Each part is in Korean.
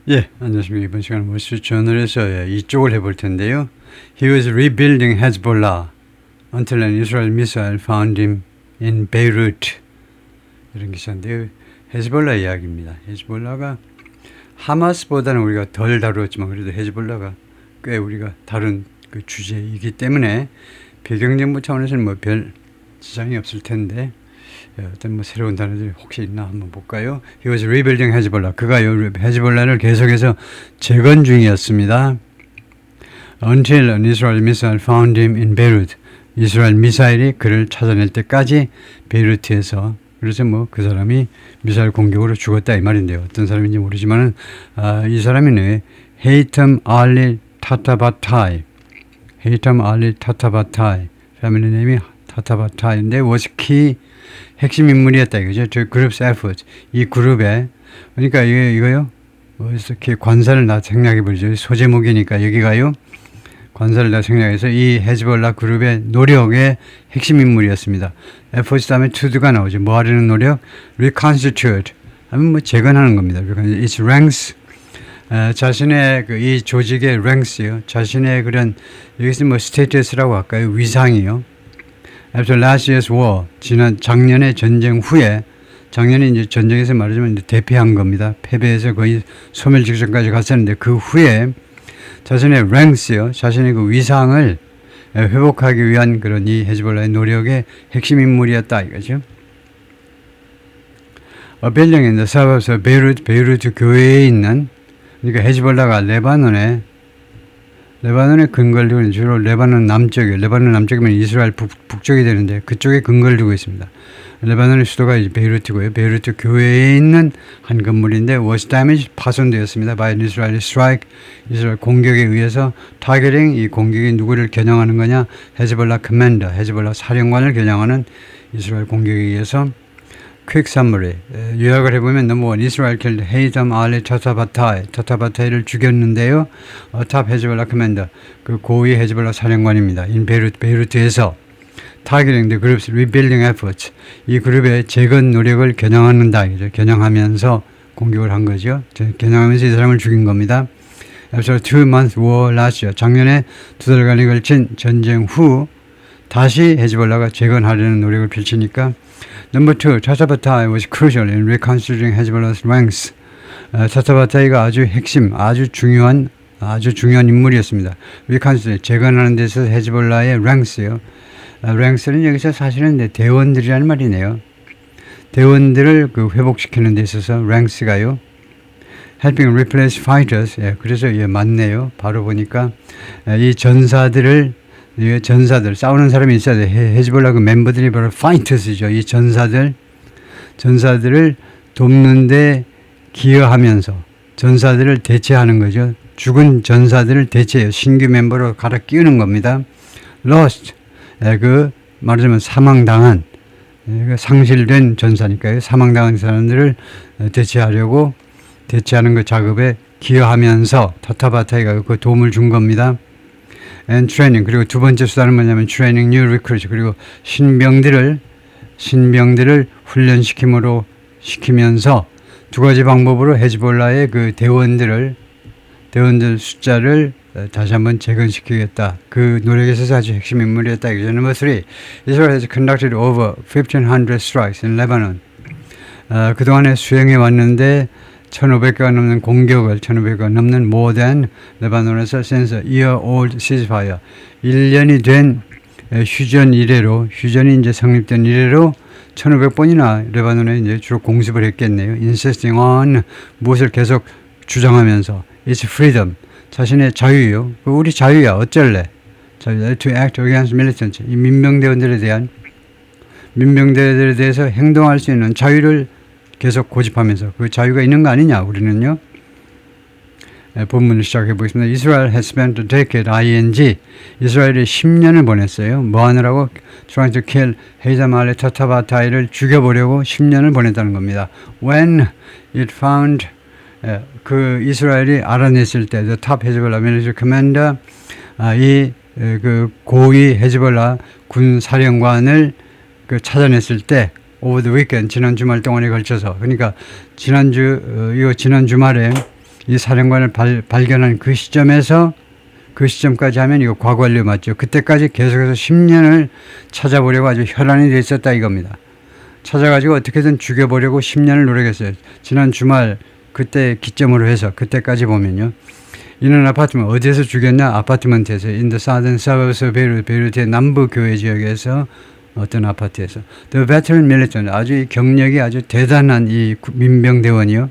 예, 안녕하십니까. 이번 시간은 월스트리트저널에서 이쪽을 해볼 텐데요. He was rebuilding Hezbollah until an Israel missile found him in Beirut. 이런 기사인데요. 헤즈볼라 이야기입니다. 헤즈볼라가 하마스보다는 우리가 덜 다루었지만 그래도 헤즈볼라가 꽤 우리가 다룬 그 주제이기 때문에 배경정보 차원에서는 뭐 별 지장이 없을 텐데 어떤 뭐 새로운 단어들이 혹시 있나 한번 볼까요? He was rebuilding Hezbollah. 그가 헤즈볼라를 계속해서 재건 중이었습니다. Until an Israel missile found him in Beirut. 이스라엘 미사일이 그를 찾아낼 때까지 베이루트에서. 그래서 뭐 그 사람이 미사일 공격으로 죽었다 이 말인데요. 어떤 사람인지 모르지만은 이 사람이네. 헤이텀 알리 타타바타이. 헤이텀 알리 타타바타이. 패밀리 네임이 타타바타이인데 was key 핵심 인물이었다 이거죠. 저 그룹's effort. 이 그룹에 그러니까 이거요. 뭐 이렇게 관사를 다 생략해 버리죠. 소제목이니까 여기가요. 관사를 다 생략해서 이 헤즈볼라 그룹의 노력의 핵심 인물이었습니다. efforts 다음에 to가 나오죠. 뭐 하려는 노력? reconstitute 하면 뭐 재건하는 겁니다. its ranks 자신의 이 조직의 ranks요. 자신의 그런 여기서 뭐 status라고 할까요? 위상이요. After last year's war, 작년의 전쟁 후에, 작년에 이제 전쟁에서 말하자면 이제 대패한 겁니다. 패배해서 거의 소멸 직전까지 갔었는데 그 후에 자신의 ranks요, 자신의 그 위상을 회복하기 위한 그런 이 헤즈볼라의 노력의 핵심 인물이었다 이거죠. A building in the suburbs of Beirut, 베이루트 교외에 있는, 그러니까 헤즈볼라가 레바논의 근거를 두고 주로 레바논 남쪽이에요. 레바논 남쪽이면 이스라엘 북쪽이 되는데 그쪽에 근거를 두고 있습니다. 레바논의 수도가 베이루트고요. 베이루트 교외에 있는 한 건물인데 was damaged 파손되었습니다. by an Israeli strike 이스라엘 공격에 의해서 targeting 이 공격이 누구를 겨냥하는 거냐? 헤즈볼라 커맨더 헤즈볼라 사령관을 겨냥하는 이스라엘 공격에 의해서 quick summary 요약을 해보면 넘버 원 이스라엘 killed 헤이담 알리 타타바타이를 죽였는데요. 탑 헤즈볼라 커맨더 그 고위 헤즈볼라 사령관입니다. in 베이루트에서 targeting the group's rebuilding efforts 이 그룹의 재건 노력을 겨냥한다. 겨냥하면서 공격을 한 거죠. 겨냥하면서 이 사람을 죽인 겁니다. After a 2-month war last year 작년에 2달간에 걸친 전쟁 후 다시 헤즈볼라가 재건하려는 노력을 펼치니까 Number 2, 타타바타이 was crucial in reconstituting Hezbollah's ranks. 타타바타이가 아주 핵심, 아주 중요한 인물이었습니다. reconstitute, 재건하는 데서 헤즈볼라의 ranks요. ranks는 여기서 사실은 대원들이라는 말이네요. 대원들을 회복시키는 데 있어서 ranks가요. helping replace fighters. 그래서 맞네요. 바로 보니까 이 전사들 싸우는 사람이 있어야 돼. 헤즈볼라 그 멤버들이 바로 파이터스죠. 이 전사들을 돕는데 기여하면서 전사들을 대체하는 거죠. 죽은 전사들을 대체해요. 신규 멤버로 갈아 끼우는 겁니다. lost 말하자면 사망당한 상실된 전사니까요. 사망당한 사람들을 대체하는 그 작업에 기여하면서 타타바타이가 그 도움을 준 겁니다. and training 그리고 두 번째 수단은 뭐냐면 training new recruits 그리고 신병들을 시키면서 두 가지 방법으로 헤즈볼라의 그 대원들 숫자를 다시 한번 재건시키겠다. 그 노력에 있어서 아주 핵심 인물이었다. Number 3, Israel has conducted over 1,500 strikes in Lebanon. 그동안에 수행해 왔는데 1,500개가 넘는 공격을 1,500개가 넘는 more than 레바논에서 since a year-old ceasefire 1년이 된 휴전이 이제 성립된 이래로 1,500번이나 레바논에 이제 주로 공습을 했겠네요. insisting on 무엇을 계속 주장하면서 its freedom 자신의 자유요. 우리 자유야 어쩔래? 자유 to act against militants 이 민병대원들에 대해서 행동할 수 있는 자유를 계속 고집하면서 그 자유가 있는 거 아니냐 우리는요. 본문을 시작해 보겠습니다. Israel has spent a decade, ing. 이스라엘이 10년을 보냈어요. 뭐 하느라고? Trying to kill 헤이담 알리 타타바타이를 죽여보려고 10년을 보냈다는 겁니다. When it found 그 이스라엘이 알아냈을 때 the top Hezbollah military commander 그 고위 헤즈볼라 군 사령관을 찾아냈을 때 over the weekend 지난 주말 동안에 걸쳐서 그러니까 지난 주말에 이 사령관을 발견한 그 시점에서 그 시점까지 하면 이거 과거 완료 맞죠. 그때까지 계속해서 10년을 찾아보려고 아주 혈안이 돼 있었다 이겁니다. 찾아가지고 어떻게든 죽여보려고 10년을 노력했어요. 지난 주말 그때 기점으로 해서 그때까지 보면요. 이는 아파트먼트 어디에서 죽였냐? 아파트먼트에서 in the southern suburbs of Beirut, 베이루트의 남부 교외 지역에서 어떤 아파트에서 the veteran military 아주 이 경력이 아주 대단한 이 민병대원이요.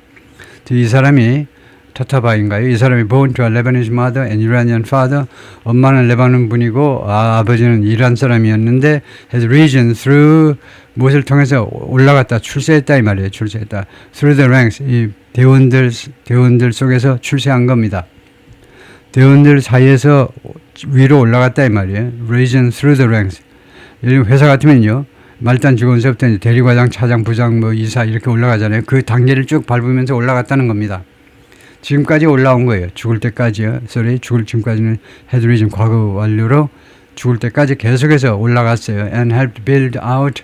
이 사람이 타타바인가요? 이 사람이 born to a Lebanese mother and Iranian father. 엄마는 레바논 분이고 아버지는 이란 사람이었는데 has risen through 무엇을 통해서 올라갔다 출세했다 이 말이에요. 출세했다. through the ranks 이 대원들 속에서 출세한 겁니다. 대원들 사이에서 위로 올라갔다 이 말이에요. risen through the ranks. 회사 같으면요. 말단 직원서부터 이제 대리과장, 차장, 부장, 뭐 이사 이렇게 올라가잖아요. 그 단계를 쭉 밟으면서 올라갔다는 겁니다. 지금까지 올라온 거예요. 죽을 때까지요. 지금까지는 had risen 과거 완료로 죽을 때까지 계속해서 올라갔어요. And helped build out.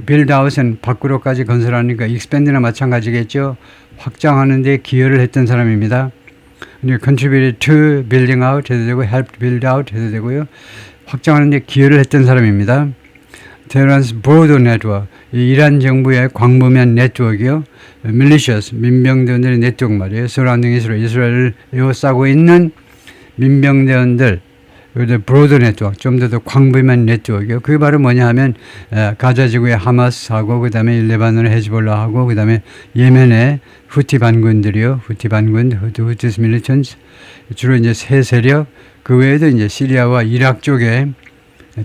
build out은 밖으로까지 건설하니까 expand나 마찬가지겠죠. 확장하는 데 기여를 했던 사람입니다. contributed to building out 해도 되고 helped build out 해도 되고요. 확장하는 데 기여를 했던 사람입니다. Tehran's broader network, 이란 정부의 광범위한 네트워크요. militias, 민병대원들의 네트워크 말이에요. surrounding 이스라엘을 에워싸고 있는 민병대원들, broader network, 좀 더 광범위한 네트워크요. 그게 바로 뭐냐 하면 가자 지구의 하마스하고 그 다음에 레바논의 헤즈볼라하고 그 다음에 예멘의 후티 반군들이요. 후티 반군, 후티스 밀리턴스, 주로 이제 세 세력, 그 외에도 이제 시리아와 이라크 쪽에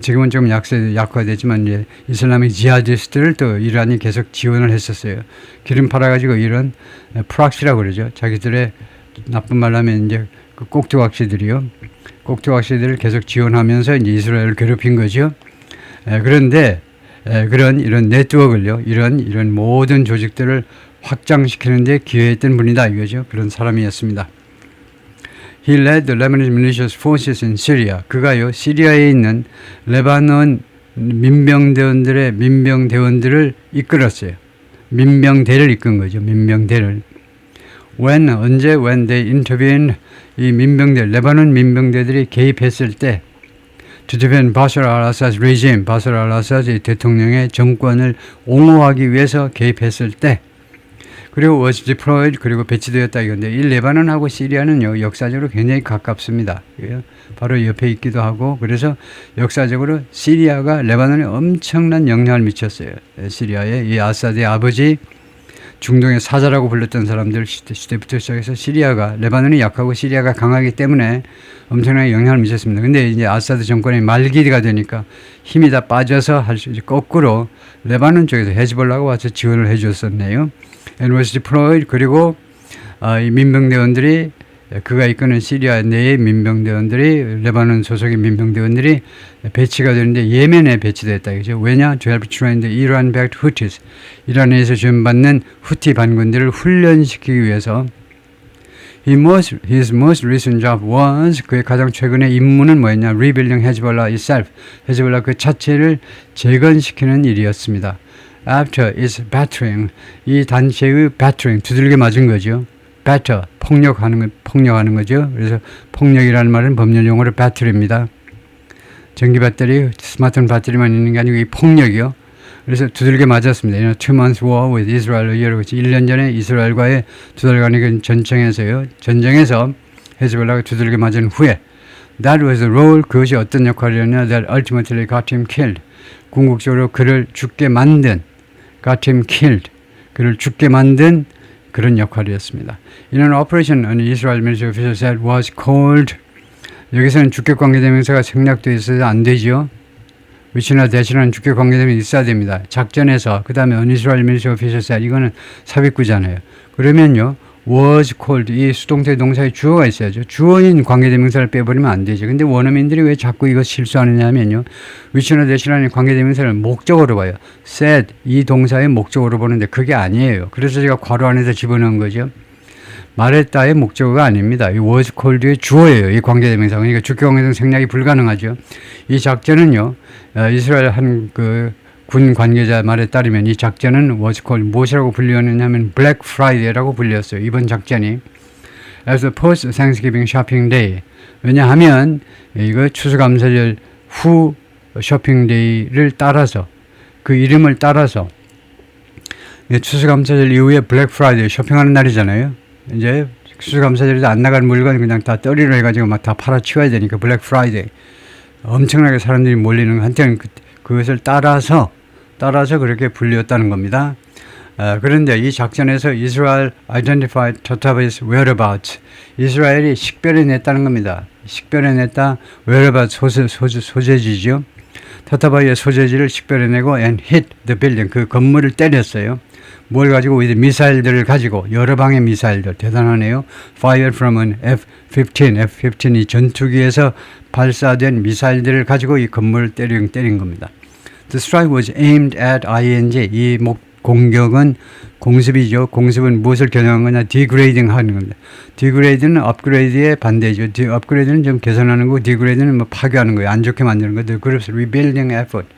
지금은 좀 약화되지만 이제 이슬람의 지하디스트를 또 이란이 계속 지원을 했었어요. 기름 팔아가지고 이런 프락시라고 그러죠. 자기들의 나쁜 말로 하면 이제 그 꼭두각시들이요. 꼭두각시들을 계속 지원하면서 이제 이스라엘을 괴롭힌 거죠. 그런데 그런 이런 네트워크를요. 이런 모든 조직들을 확장시키는 데 기여했던 분이다 이거죠. 그런 사람이었습니다. He led the Lebanese militias forces in Syria. 그가요 시리아에 있는 레바논 민병대원들을 이끌었어요. 민병대를 이끈 거죠. 민병대를. when they intervened 이 레바논 민병대들이 개입했을 때 to defend Bashar al-Assad's regime, 바샤르 al-Assad 대통령의 정권을 옹호하기 위해서 개입했을 때 그리고 was deployed 그리고 배치되었다 이건데 이 레바논하고 시리아는요 역사적으로 굉장히 가깝습니다. 바로 옆에 있기도 하고 그래서 역사적으로 시리아가 레바논에 엄청난 영향을 미쳤어요. 시리아에 이 아사드의 아버지 중동의 사자라고 불렸던 사람들 시대부터 시작해서 시리아가 레바논이 약하고 시리아가 강하기 때문에 엄청나게 영향을 미쳤습니다. 근데 이제 아사드 정권의 말기가 되니까 힘이 다 빠져서 거꾸로 레바논 쪽에서 헤즈볼라가 와서 지원을 해줬었네요. And was deployed 그리고 이 민병대원들이 그가 이끄는 시리아 내의 민병대원들이 레바논 소속의 민병대원들이 배치가 되는데 예멘에 배치됐다 이거죠. 왜냐? To help train the Iran-backed Houthis. 이란에서 지원받는 후티 반군들을 훈련시키기 위해서 His most recent job was 그의 가장 최근의 임무는 뭐였냐? Rebuilding Hezbollah itself. 헤즈볼라 그 자체를 재건시키는 일이었습니다. After its battering, 이 단체의 battering, 두들겨 맞은 거죠. batter, 폭력하는 거죠. 그래서 폭력이라는 말은 법률 용어로 battery입니다. 전기 배터리, 스마트폰 배터리만 있는 게 아니고 이 폭력이요. 그래서 두들겨 맞았습니다. 2 months war with Israel. 1년 전에 이스라엘과의 두 달간의 전쟁에서 헤즈볼라가 두들겨 맞은 후에 That was the role. 그것이 어떤 역할이었냐? That ultimately got him killed. 궁극적으로 그를 죽게 만든 got him killed. 그를 죽게 만든 그런 역할이었습니다. In an operation, an Israel military official said was called. 여기서는 주격 관계대명사가 생략되어 있어서 안 되죠. 위치나 대신하는 주격 관계대명이 있어야 됩니다. 작전에서 그 다음에 an Israel military official said 이거는 삽입구잖아요. 그러면요. was called 이 수동태 동사의 주어가 있어야죠. 주어인 관계대명사를 빼버리면 안 되죠. 근데 원어민들이 왜 자꾸 이거 실수하느냐면요. 위치나 대신하는 관계대명사를 목적어로 봐요. said 이 동사의 목적어로 보는데 그게 아니에요. 그래서 제가 괄호 안에서 집어넣은 거죠. 말했다의 목적어가 아닙니다. 이 was called의 주어예요. 이 관계대명사. 그러니까 주격 관계대명사 생략이 불가능하죠. 이 작전은요. 이스라엘 군 관계자 말에 따르면 이 작전은 was called 무엇이라고 불리었느냐면 Black Friday라고 불렸어요. 이번 작전이 as a post Thanksgiving shopping day. 왜냐하면 이거 추수감사절 후 쇼핑데이를 따라서 그 이름을 따라서 추수감사절 이후에 블랙 프라이데이 쇼핑하는 날이잖아요. 이제 추수감사절에도 안 나갈 물건 그냥 다 떨이로 해가지고 막 다 팔아치워야 되니까 블랙 프라이데이 엄청나게 사람들이 몰리는 한때는 그것을 따라서 그렇게 불렸다는 겁니다. 그런데 이 작전에서 Israel identified Totabai's whereabouts. 이스라엘이 식별해냈다는 겁니다. 식별해냈다. whereabouts 소재지죠. 토타바이의 소재지를 식별해내고 and hit the building. 그 건물을 때렸어요. 뭘 가지고 미사일들을 가지고 여러 방의 미사일들 대단하네요. Fired from an F-15이 전투기에서 발사된 미사일들을 가지고 이 건물을 때린 겁니다. The strike was aimed at ING. 이 공격은 공습이죠. 공습은 무엇을 겨냥한 거냐? 디그레이딩 하는 겁니다. 디그레이드는 업그레이드의 반대죠. 업그레이드는 좀 개선하는 거고 디그레이드는 뭐 파괴하는 거예요. 안 좋게 만드는 거. The group's rebuilding effort.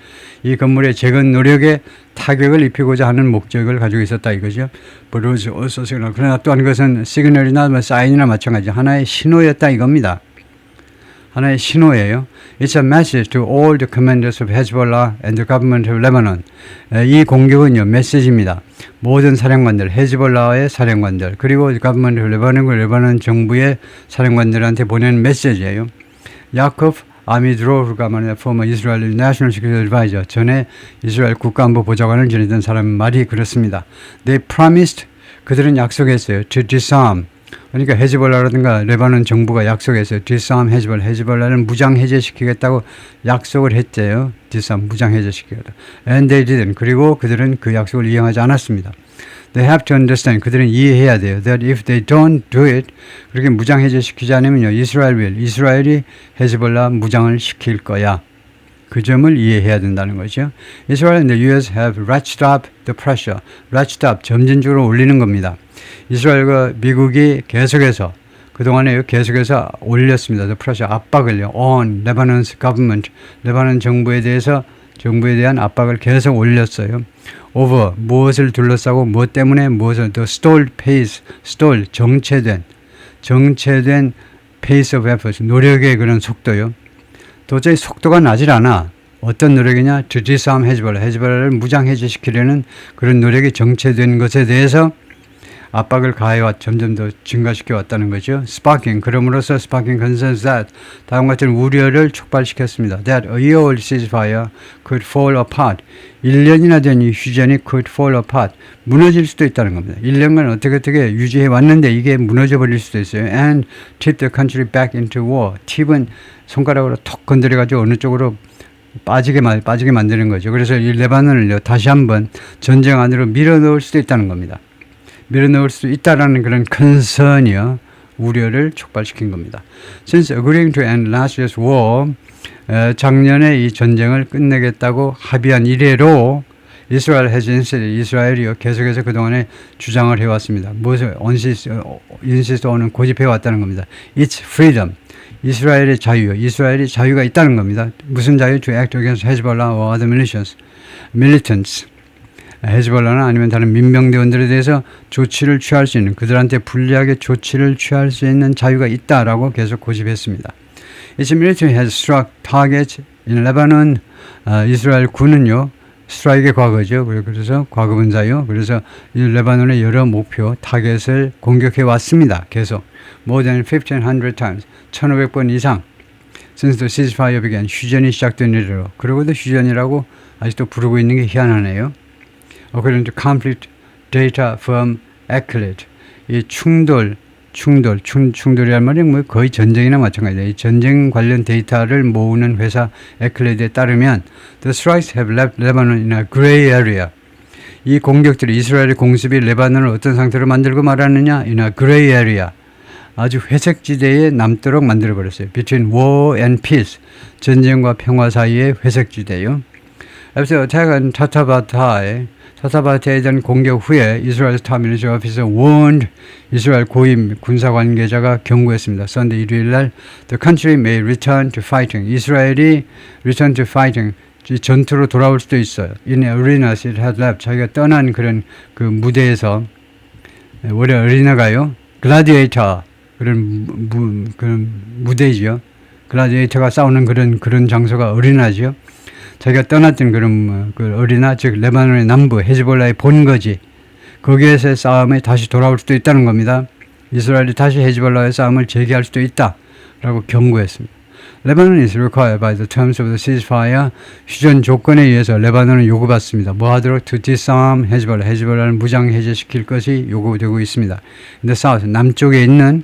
이 건물의 재건 노력에 타격을 입히고자 하는 목적을 가지고 있었다 이거죠. But also signal. 그러나 또한 그것은 시그널이나 뭐 사인이나 마찬가지 하나의 신호였다 이겁니다. 하나의 신호예요. It's a message to all the commanders of Hezbollah and the government of Lebanon. 이 공격은요 메시지입니다. 모든 사령관들, 헤즈볼라의 사령관들, 그리고 government of Lebanon, 레바논 정부의 사령관들한테 보내는 메시지예요. 야코프 아미드로프가 말하는 former Israel National Security Advisor, 전에 이스라엘 국가안보 보좌관을 지내던 사람 말이 그렇습니다. They promised, 그들은 약속했어요. To disarm. 그러니까 헤즈볼라라든가 레바논 정부가 약속했어요. disarm 헤즈볼라를 무장 해제시키겠다고 약속을 했대요. disarm 무장 해제시키겠다. And they didn't. 그리고 그들은 그 약속을 이행하지 않았습니다. They have to understand. 그들은 이해해야 돼요. That if they don't do it, 그렇게 무장 해제시키지 않으면요, 이스라엘이 헤즈볼라 무장을 시킬 거야. 그 점을 이해해야 된다는 거죠. Israel and the U.S. have ratcheted up the pressure. ratcheted up, 점진적으로 올리는 겁니다. 이스라엘과 미국이 계속해서 그동안에 계속해서 올렸습니다. The pressure, 압박을요. on Lebanon's government, 레바논 정부에 대한 압박을 계속 올렸어요. over, 무엇을 둘러싸고 무엇 때문에 무엇을 the stalled pace, 정체된 pace of effort, 노력의 그런 속도요. 도저히 속도가 나질 않아. 어떤 노력이냐? To disarm 헤즈볼라를 무장 해제시키려는 그런 노력이 정체된 것에 대해서 압박을 가해와 점점 더 증가시켜 왔다는 거죠. Sparking, 그럼으로써 sparking concerns that 다음과 같은 우려를 촉발시켰습니다. That a year-old ceasefire could fall apart. 1년이나 된 이 휴전이 could fall apart. 무너질 수도 있다는 겁니다. 1년간 어떻게 유지해 왔는데 이게 무너져 버릴 수도 있어요. And tip the country back into war. 팁은 손가락으로 톡 건드려가지고 어느 쪽으로 빠지게 만드는 거죠. 그래서 이 레바논을 다시 한번 전쟁 안으로 밀어넣을 수도 있다는 겁니다. 밀어넣을 수 있다라는 그런 컨선이요, 우려를 촉발시킨 겁니다. Since agreeing to end last year's war, 작년에 이 전쟁을 끝내겠다고 합의한 이래로 이스라엘이요 계속해서 그동안에 주장을 해왔습니다. 무엇을 인시스트는 고집해 왔다는 겁니다. It's freedom. 이스라엘의 자유요. 이스라엘이 자유가 있다는 겁니다. 무슨 자유? To act against Hezbollah or other militants. 헤즈볼라나 아니면 다른 민병대원들에 대해서 조치를 취할 수 있는, 그들한테 불리하게 조치를 취할 수 있는 자유가 있다라고 계속 고집했습니다. Its military has struck targets in Lebanon. 이스라엘 군은요, 스트라이크의 과거죠. 그래서 과거분사요. 그래서 이 레바논의 여러 목표, 타겟을 공격해 왔습니다. 계속. More than 1,500 times. 1,500번 이상. Since the ceasefire began. 휴전이 시작된 이래로. 그러고도 휴전이라고 아직도 부르고 있는 게 희한하네요. According to conflict data from Eclid, 이 충돌이란 말이 뭐 거의 전쟁이나 마찬가지다. 이 전쟁 관련 데이터를 모으는 회사 Eclid에 따르면 the strikes have left Lebanon in a gray area. 이 공격들이 이스라엘의 공습이 레바논을 어떤 상태로 만들고 말하느냐? in a gray area. 아주 회색 지대에 남도록 만들어 버렸어요. Between war and peace, 전쟁과 평화 사이의 회색 지대요. After attack on 타타바타에 대한 공격 후에 이스라엘 스타 밀리터리 오피서 warned, 이스라엘 고위 군사 관계자가 경고했습니다. Sunday 일요일날 the country may return to fighting. 이스라엘이 return to fighting, 전투로 돌아올 수도 있어요. In arenas it had left. 자기가 떠난 그런 그 무대에서, 원래 어리나가요. 글라디에이터, 그런 무대죠. 글라디에이터가 싸우는 그런 장소가 어린아죠. 자기가 떠났던 그런 그 어린아, 즉 레바논의 남부 헤즈볼라의 본거지, 거기에서의 싸움에 다시 돌아올 수도 있다는 겁니다. 이스라엘이 다시 헤즈볼라의 싸움을 재개할 수도 있다라고 경고했습니다. 레바논 is required by the terms of the ceasefire. 휴전 조건에 의해서 레바논은 요구받습니다. 뭐 하도록? To disarm 헤즈볼라. 헤즈볼라를 무장 해제시킬 것이 요구되고 있습니다. 근데 사우스 남쪽에 있는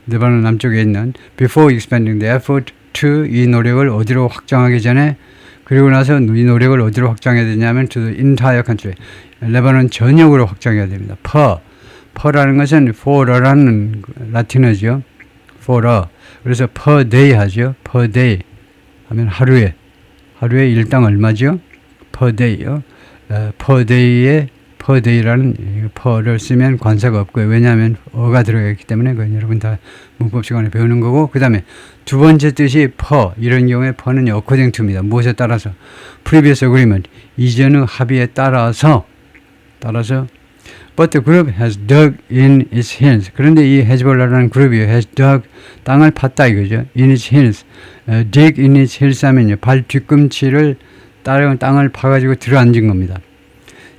레바논 남쪽에 있는 before expanding the effort to 이 노력을 어디로 확장하기 전에 그리고 나서 이 노력을 어디로 확장해야 되냐면 to the entire country. 레바논 전역으로 확장해야 됩니다. per라는 것은 for라는 라틴어죠. for. 그래서 per day 하죠. per day 하면 하루에 일당 얼마죠? per day요. per day에 per day라는 per를 쓰면 관사가 없고요. 왜냐하면 어가 들어가 있기 때문에 그건 여러분 다 문법 시간에 배우는 거고, 그 다음에 두 번째 뜻이 per, 이런 경우에 per는 according to입니다. 무엇에 따라서? previous agreement, 이전의 합의에 따라서 but the group has dug in its heels. 그런데 이 헤즈볼라라는 그룹이 has dug, 땅을 팠다 이거죠. in its heels. dig in its heels 하면요, 발 뒤꿈치를 땅을 파가지고 들어앉은 겁니다.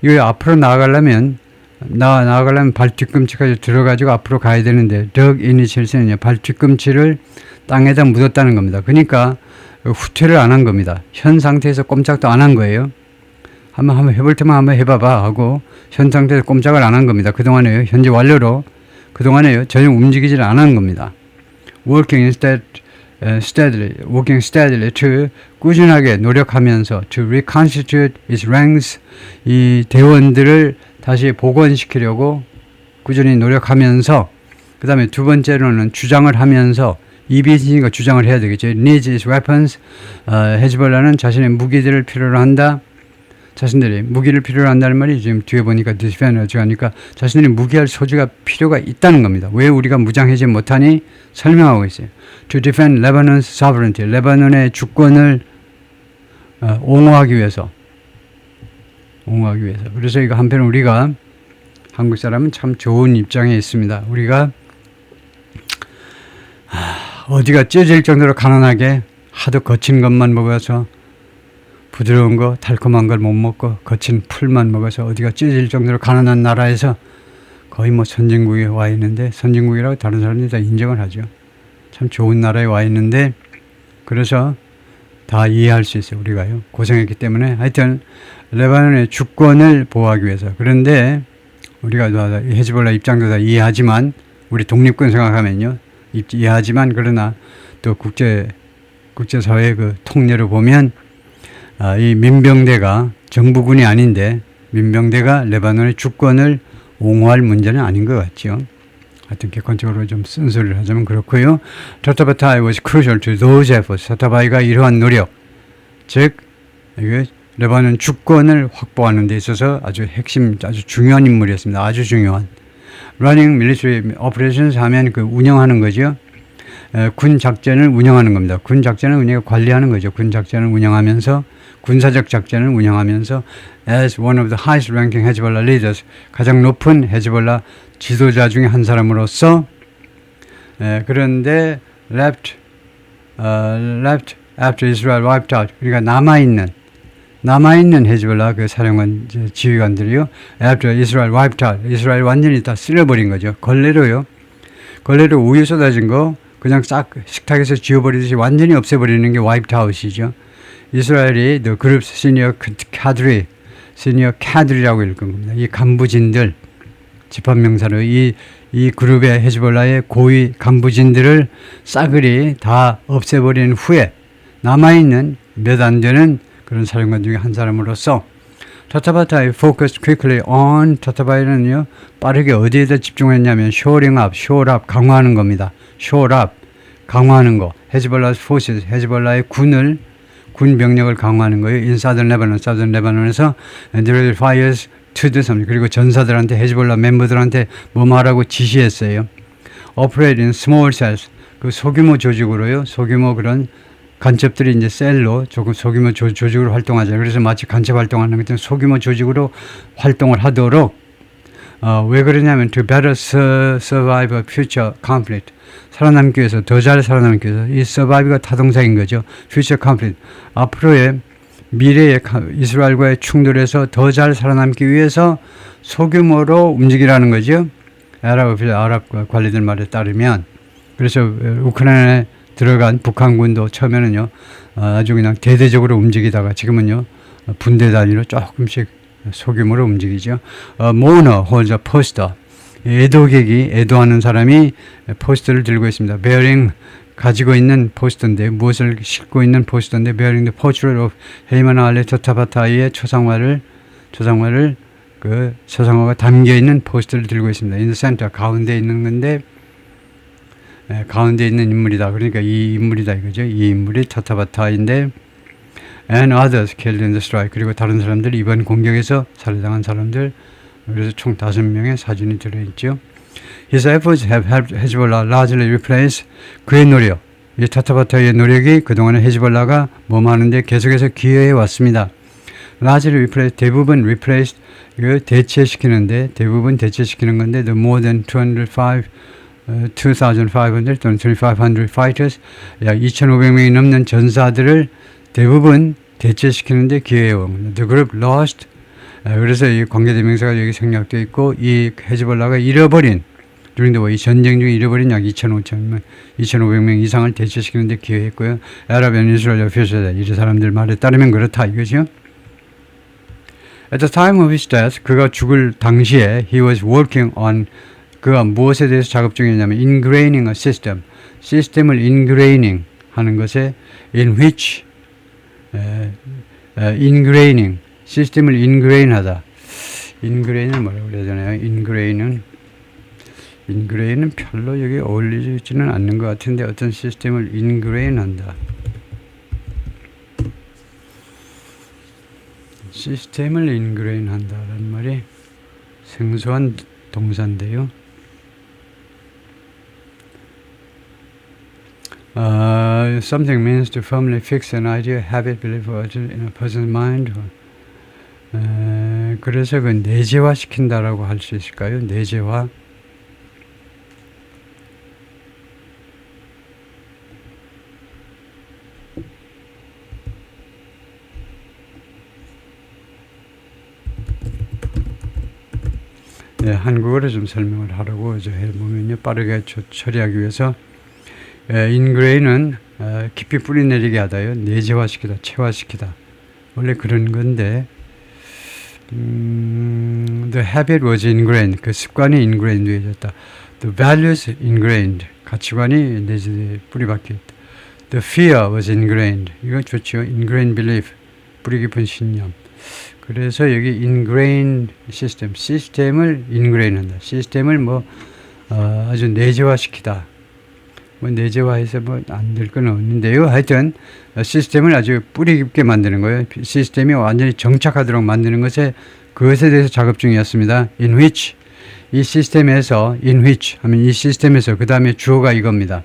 이거 앞으로 나아가려면 발 뒤꿈치까지 들어가지고 앞으로 가야 되는데 dug in its heels는요, 발 뒤꿈치를 땅에다 묻었다는 겁니다. 그러니까 후퇴를 안 한 겁니다. 현 상태에서 꼼짝도 안 한 거예요. 한번 해볼 테면 한번 해봐봐 하고 현 상태에서 꼼짝을 안 한 겁니다. 그동안에요. 현재 완료로 그동안에요. 전혀 움직이질 않은 겁니다. working steadily to 꾸준하게 노력하면서 to reconstitute its ranks, 이 대원들을 다시 복원시키려고 꾸준히 노력하면서, 그 다음에 두 번째로는 주장을 하면서, 입이 있으니까 주장을 해야 되겠죠. needs its weapons. 헤즈볼라는 자신의 무기들을 필요로 한다. 자신들이 무기를 필요로 한다는 말이 지금 뒤에 보니까 디스펜어즈 하니까 자신들이 무기할 소지가 필요가 있다는 겁니다. 왜 우리가 무장해제 못하니? 설명하고 있어요. To defend Lebanon's sovereignty. 레바논의 주권을 옹호하기 위해서. 그래서 이거 한편 우리가 한국 사람은 참 좋은 입장에 있습니다. 우리가 어디가 찢어질 정도로 가난하게 하도 거친 것만 먹어서, 부드러운 거, 달콤한 걸 못 먹고 거친 풀만 먹어서 어디가 찢어질 정도로 가난한 나라에서 거의 뭐 선진국에 와 있는데, 선진국이라고 다른 사람들이 다 인정을 하죠. 참 좋은 나라에 와 있는데, 그래서 다 이해할 수 있어요. 우리가요. 고생했기 때문에. 하여튼 레바논의 주권을 보호하기 위해서. 그런데 우리가 헤즈볼라 입장도 다 이해하지만, 우리 독립군 생각하면요, 이해하지만, 그러나 또 국제사회의 그 통례를 보면 이 민병대가 정부군이 아닌데 민병대가 레바논의 주권을 옹호할 문제는 아닌 것 같죠. 하여튼 객관적으로 좀 쓴소리를 하자면 그렇고요. 타타바타이 was crucial to those efforts. 타타바이가 이러한 노력, 즉 이게 레바논 주권을 확보하는 데 있어서 아주 중요한 인물이었습니다. 아주 중요한. running military operations 하면 그 운영하는 거죠. 군 작전을 운영하는 겁니다. 군 작전을 우리가 관리하는 거죠. 군 작전을 운영하면서, 군사적 작전을 운영하면서 as one of the highest ranking Hezbollah leaders, 가장 높은 헤즈볼라 지도자 중에 한 사람으로서, 그런데 left after Israel wiped out, 그러니까 남아있는 헤즈볼라 그 사령관 지휘관들이요, after Israel wiped out, 이스라엘 완전히 다 쓸어버린 거죠. 걸레로 우유 쏟아진 거 그냥 싹 식탁에서 지워버리듯이 완전히 없애버리는 게 wiped out이죠. 이스라엘이 the group's senior cadre라고 읽은 겁니다. 이 간부진들, 집합명사로 이 그룹의 헤즈볼라의 고위 간부진들을 싸그리 다 없애버린 후에 남아있는 몇 안 되는 그런 사령관 중에 한 사람으로서 타타바타이 focused quickly on, 타타바이는요 빠르게 어디에다 집중했냐면 shoring up, 강화하는 겁니다. shore up, 강화하는 거. 헤즈볼라 forces, 헤즈볼라의 군 병력을 강화하는 거예요. in southern Lebanon에서 direct fires to the sun. 그리고 전사들한테, 헤즈볼라 멤버들한테 뭐 말하고 지시했어요. operate in small cells, 그 소규모 조직으로요. 소규모 그런 간첩들이 이제 셀로 조금 소규모 조직으로 활동하죠. 그래서 마치 간첩 활동하는 것처럼 소규모 조직으로 활동을 하도록 왜 그러냐면 to better survive a future conflict. 살아남기 위해서, 더 잘 살아남기 위해서. 이 survive가 타동사인 거죠. future conflict. 앞으로의 미래의 이스라엘과의 충돌에서 더 잘 살아남기 위해서 소규모로 움직이라는 거죠. 아랍 관리들 말에 따르면. 그래서 우크라이나에 들어간 북한군도 처음에는요, 아주 그냥 대대적으로 움직이다가 지금은요, 분대 단위로 조금씩 소규모로 움직이죠. mourner holds a poster. 애도객이, 애도하는 사람이 포스터를 들고 있습니다. bearing, 가지고 있는 포스터인데, 무엇을 싣고 있는 포스터인데, bearing the portrait of 헤이만 알레 토타바타이의 초상화가 담겨 있는 포스터를 들고 있습니다. in the center, 가운데 있는 건데, 가운데 있는 인물이다. 그러니까 이 인물이다 이거죠. 이 인물이 타타바타인데, and others killed in the strike. 그리고 다른 사람들, 이번 공격에서 살해당한 사람들, 그래서 총 5명의 사진이 들어있죠. His efforts have helped Hezbollah largely replace, 그의 노력, 이 타타바타의 노력이 그동안에 헤즈볼라가 하는데 계속해서 기여해 왔습니다. largely replace, 대부분 replaced, 이거 대체시키는데, 대부분 대체시키는 건데, the more than 2,500 또는 2,500 fighters, 약 2,500명이 넘는 전사들을 대부분 대체시키는데 기여해온. The group lost. 그래서 이 관계대명사가 여기 생략되어 있고, 이 헤즈볼라가 잃어버린, during the war, 이 전쟁 중에 잃어버린 약 2,500명 이상을 대체시키는데 기여했고요. Arab and Israel officials, 이 사람들 말에 따르면 그렇다 이거죠. At the time of his death, 그가 죽을 당시에 he was working on, 그가 무엇에 대해서 작업 중이었냐면 ingraining a system, 시스템을 ingraining 하는 것에 in which ingraining, 시스템을 ingrain 하다. ingrain은 뭐라고 그래야 되나요? ingrain은 별로 여기 어울리지는 않는 것 같은데 어떤 시스템을 ingrain 한다. 시스템을 ingrain 한다라는 말이 생소한 동사인데요. Something means to firmly fix an idea, habit, belief, or attitude in a person's mind. 그래서 그 내재화 시킨다라고 할 수 있을까요? 내재화. 네, 한국어로 좀 설명을 하려고 해보면요, 빠르게 처리하기 위해서 ingrain은 깊이 뿌리내리게 하다요, 내재화시키다, 체화시키다. 원래 그런 건데, the habit was ingrained, 그 습관이 ingrained 되어졌다. The values ingrained, 가치관이 내재 뿌리박혀있다. The fear was ingrained, 이거 좋죠. ingrained belief, 뿌리 깊은 신념. 그래서 여기 ingrain 시스템, 시스템을 ingrain 한다. 시스템을 아주 내재화시키다. 내재화해서 안 될 건 없는데요. 하여튼 시스템을 아주 뿌리 깊게 만드는 거예요. 시스템이 완전히 정착하도록 만드는 그것에 대해서 작업 중이었습니다. in which, 이 시스템에서, in which 하면 이 시스템에서, 그 다음에 주어가 이겁니다.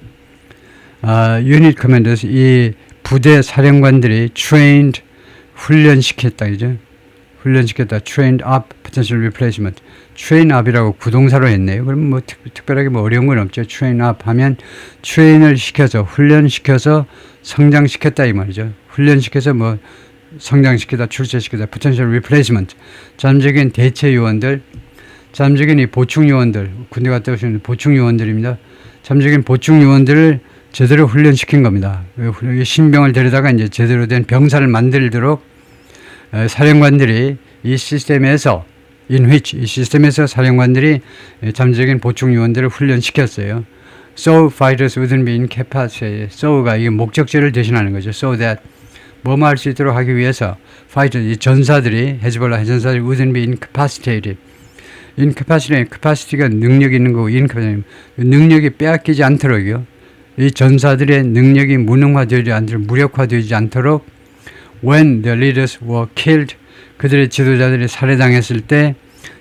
unit commanders, 이 부대 사령관들이 trained, 훈련시켰다, 그죠? 훈련시켰다. trained up potential replacement. train up이라고 구동사로 했네요. 그럼 특별하게 어려운 건 없죠. train up 하면 train을 시켜서, 훈련시켜서 성장시켰다 이 말이죠. 훈련시켜서 성장시키다, 출세시키다. potential replacement. 잠적인 대체 요원들, 잠적인 이 보충 요원들, 군대 갔다 오시는 보충 요원들입니다. 잠적인 보충 요원들을 제대로 훈련시킨 겁니다. 신병을 데려다가 이제 제대로 된 병사를 만들도록 사령관들이 이 시스템에서, in which, 이 시스템에서 사령관들이 잠재적인 보충 요원들을 훈련시켰어요. So fighters wouldn't be incapacitated. so가 이게 목적지를 대신하는 거죠. So that 할 수 있도록 하기 위해서 fighters, 이 전사들이, 헤즈볼라 전사들이 wouldn't be incapacitated. capacity가 능력이 있는 거고, 능력이 빼앗기지 않도록요. 이 전사들의 능력이 무능화되지 않도록, 무력화되지 않도록 when the leaders were killed, 그들의 지도자들이 살해당했을 때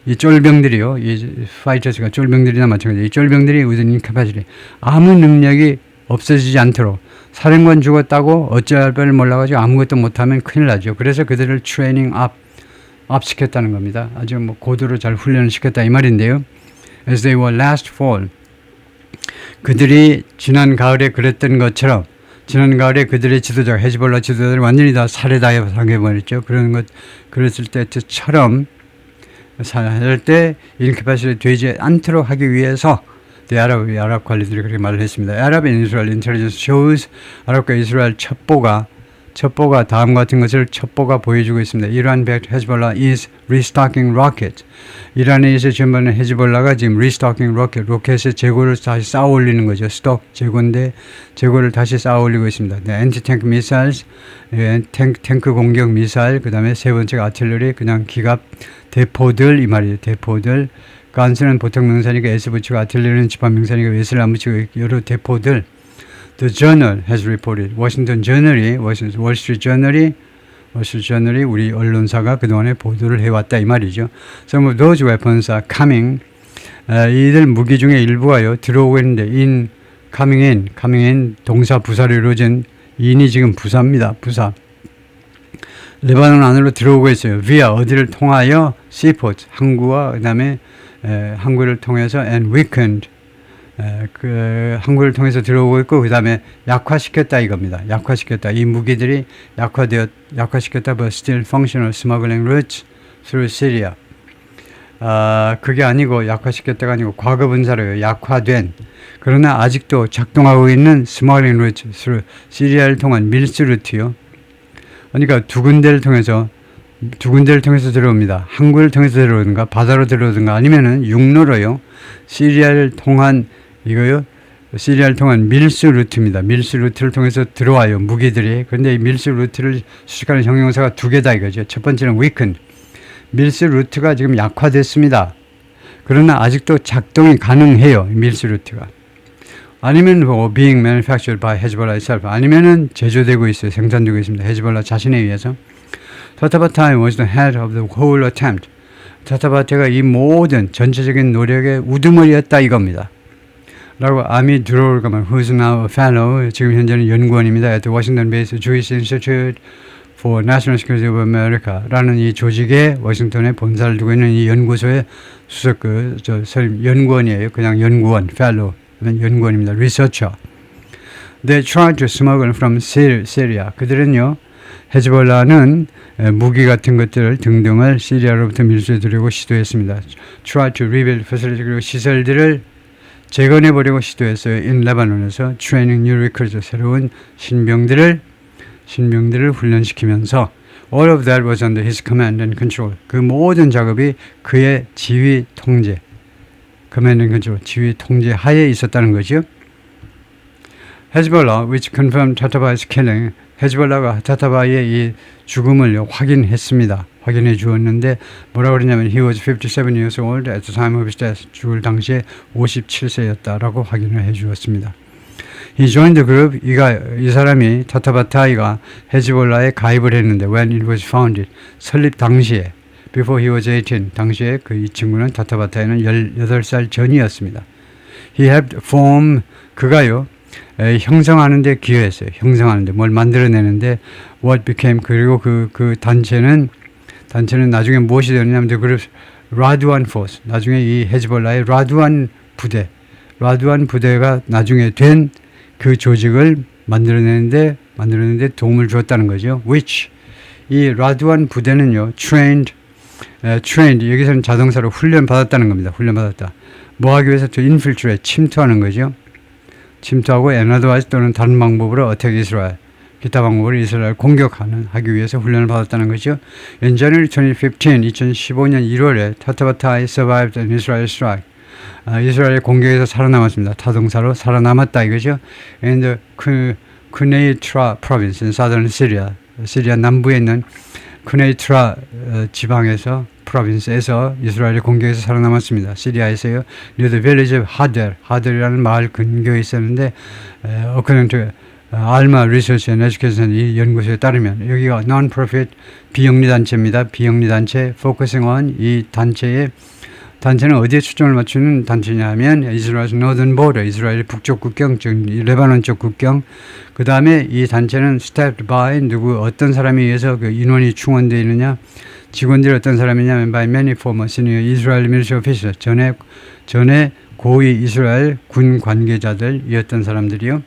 이 쫄병들이요, 이 파이터스가 쫄병들이나 마찬가지예요. 이 쫄병들이 within incapacity, 아무 능력이 없어지지 않도록, 사령관 죽었다고 어찌할 바를 몰라가지고 아무것도 못하면 큰일 나죠. 그래서 그들을 training up, 업시켰다는 겁니다. 아주 뭐 고도로 잘 훈련을 시켰다 이 말인데요. As they were last fall. 그들이 지난 가을에 그랬던 것처럼 지난 가을에 그들의 지도자 헤즈볼라 지도자들이 완전히 다 살해당해버렸죠. 그랬을 때처럼 할 때 인큐베이션이 되지 않도록 하기 위해서 아랍 관리들이 그렇게 말을 했습니다. Arab and Israel intelligence shows 아랍과 이스라엘 첩보가 다음 같은 것을 첩보가 보여주고 있습니다. Iran-backed Hezbollah is restocking rockets. 이란에 있어 전반은 헤즈볼라가 지금 restocking 로켓의 재고를 다시 쌓아 올리는 거죠. 스톡 재고인데 재고를 다시 쌓아 올리고 있습니다. anti-tank missiles, 탱크 공격 미사일, 그 다음에 세 번째가 아틀러리, 그냥 기갑 대포들 이 말이에요. 대포들. 간스는 보통 명사니까 S 붙이고 아틀러리는 집합 명사니까 S를 안 붙이고 여러 대포들. The Journal has reported. 월스트리트 저널이 우리 언론사가 그동안에 보도를 해왔다 이 말이죠. Some of those weapons are coming. 이들 무기 중에 일부가요 들어오고 있는데 coming in 동사 부사로 이루어진 인이 지금 부사입니다. 부사. 레바논 안으로 들어오고 있어요. via 어디를 통하여 seaport 항구와 그다음에 항구를 통해서 and weakened 그 항구를 통해서 들어오고 있고 그 다음에 약화시켰다 이겁니다. 약화시켰다. 이 무기들이 약화시켰다. But still functional smuggling routes through Syria. 그게 아니고 약화시켰다가 아니고 과거분사로요. 약화된. 그러나 아직도 작동하고 있는 smuggling routes through 시리아를 통한 밀수 루트요. 그러니까 두 군데를 통해서 들어옵니다. 항구를 통해서 들어오든가 바다로 들어오든가 아니면은 육로로요. 시리아를 통한 밀수 루트입니다. 밀수 루트를 통해서 들어와요. 무기들이. 그런데 이 밀수 루트를 수식하는 형용사가 두 개다 이거죠. 첫 번째는 weakened. 밀수 루트가 지금 약화됐습니다. 그러나 아직도 작동이 가능해요. 밀수 루트가. 아니면 being manufactured by Hezbollah itself. 아니면은 제조되고 있어요. 생산되고 있습니다. 헤즈볼라 자신에 의해서. 타타바타이 was the head of the whole attempt. 타타바타가 이 모든 전체적인 노력의 우두머리였다 이겁니다. 라고 아미 드로울가만 who's now a fellow 지금 현재는 연구원입니다. at the Washington-based Jewish Institute for National Security of America 라는 이 조직에 워싱턴에 본사를 두고 있는 이 연구소의 수석 연구원이에요. 그냥 연구원, fellow 연구원입니다. researcher. They tried to smuggle from Syria. 그들은요. 헤즈볼라는 무기 같은 것들 등등을 시리아로부터 밀수해들이고 시도했습니다. Try to rebuild facility 그리고 시설들을 재건해보려고 시도했어요. in 레바논에서 training new recruits 새로운 신병들을 훈련시키면서 all of that was under his command and control. 그 모든 작업이 그의 지휘 통제 command and control 지휘 통제 하에 있었다는 거죠. Hezbollah, which confirmed Tataba's killing, 헤즈볼라가 타타바의 이 죽음을 확인해 주었는데 뭐라고 그러냐면 he was 57 years old at the time of his death. 죽을 당시에 57세였다라고 확인을 해 주었습니다. He joined the group. 이 사람이 타타바타이가 헤즈볼라에 가입을 했는데 when it was founded. 설립 당시에 before he was 18. 당시에 이 친구는 타타바타이는 18살 전이었습니다. He helped form 그가요. 형성하는데 기여했어요. 형성하는데 뭘 만들어내는데 what became 그리고 그 단체는 나중에 무엇이 되느냐면 the group 라두안 포스 나중에 이 헤즈볼라의 라두안 부대가 나중에 된 그 조직을 만들어내는데 도움을 주었다는 거죠. which 이 라두안 부대는요 trained 여기서는 자동사로 훈련받았다는 겁니다. 훈련받았다. 뭐 하기 위해서 to infiltrate 침투하는 거죠. 침투하고 anotherwise 또는 다른 방법으로 attack Israel 기타 방법으로 이스라엘 공격하기 위해서 훈련을 받았다는 거죠. In January 2015년 1월에 타타바타이 survived an Israel strike. 이스라엘 공격에서 살아남았습니다. 타동사로 살아남았다 이거죠. In the Quneitra province in southern Syria. 시리아 남부에 있는 큐네이트라 지방에서 프로빈스에서 이스라엘의 공격에서 살아남았습니다. 시리아에서요. near the village of 하델이라는 마을 근교에 있었는데 according to 알마 리서치 앤 에듀케이션 이 연구소에 따르면 여기가 non-profit 비영리 단체입니다. 비영리 단체 focusing on 이 단체의 단체는 어디에 초점을 맞추는 단체냐 하면 이스라엘 Northern Border, 이스라엘 북쪽 국경, 즉 레바논 쪽 국경. 그 다음에 이 단체는 staffed by 어떤 사람에 의해서 그 인원이 충원되어 있느냐, 직원들이 어떤 사람이냐면 by many former senior Israel military officials, 전에 고위 이스라엘 군 관계자들이었던 사람들이요.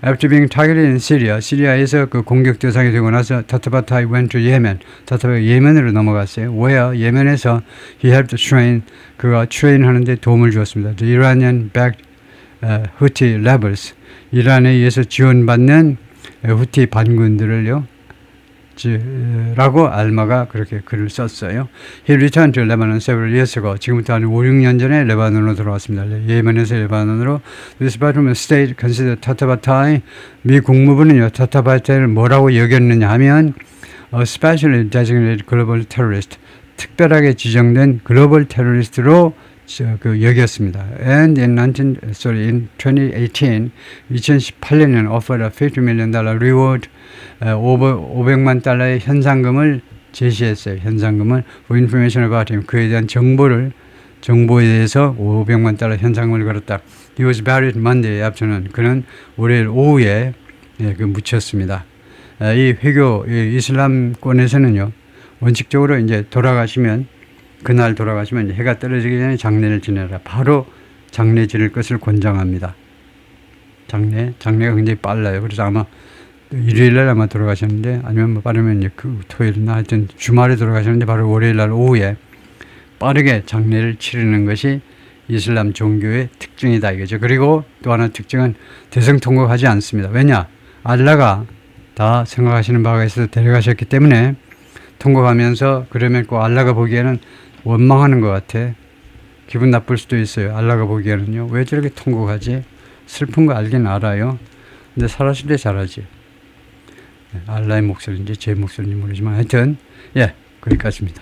After being targeted in Syria, 시리아에서 그 공격 대상이 되고 나서 타타바타이 went to Yemen, 타타바가 예멘으로 넘어갔어요. where 예멘에서 he helped train, 그가 트레인하는데 도움을 주었습니다. The Iranian-backed Houthi rebels, 이란에 의해서 지원받는 후티 반군들을요. 라고 알마가 그렇게 글을 썼어요. He returned to Lebanon several years ago. 지금부터 한 5, 6년 전에 레바논으로 돌아왔습니다. 예멘에서 레바논으로. This Department of State considered 타타바타이, 미 국무부는요, 타타바타이를 뭐라고 여겼느냐 하면 a specially designated global terrorist, 특별하게 지정된 글로벌 테러리스트로 여겼습니다. And in 2018, 2018년에는 offered a $50 million reward, 500만 달러의 현상금을 제시했어요. 현상금을 for information about him, 그에 대한 정보에 대해서 500만 달러 현상금을 걸었다. He was buried Monday afternoon. 그는 월요일 오후에 묻혔습니다. 이 회교, 이슬람권에서는요, 원칙적으로 이제 그날 돌아가시면 해가 떨어지기 전에 장례를 지내라. 바로 장례 지낼 것을 권장합니다. 장례가 굉장히 빨라요. 그래서 아마 일요일날 아마 돌아가셨는데, 아니면 빠르면 그 토요일이나 하여튼 주말에 돌아가셨는데, 바로 월요일날 오후에 빠르게 장례를 치르는 것이 이슬람 종교의 특징이다 이거죠. 그리고 또 하나 특징은 대성통곡하지 않습니다. 왜냐? 알라가 다 생각하시는 바가 있어서 데려가셨기 때문에 통곡하면서, 그러면 꼭 알라가 보기에는 원망하는 것 같아. 기분 나쁠 수도 있어요. 알라가 보기에는요. 왜 저렇게 통곡하지? 슬픈 거 알긴 알아요. 근데 살았을 때 잘하지. 알라의 목소리인지 제 목소리인지 모르지만 하여튼 거기까지입니다.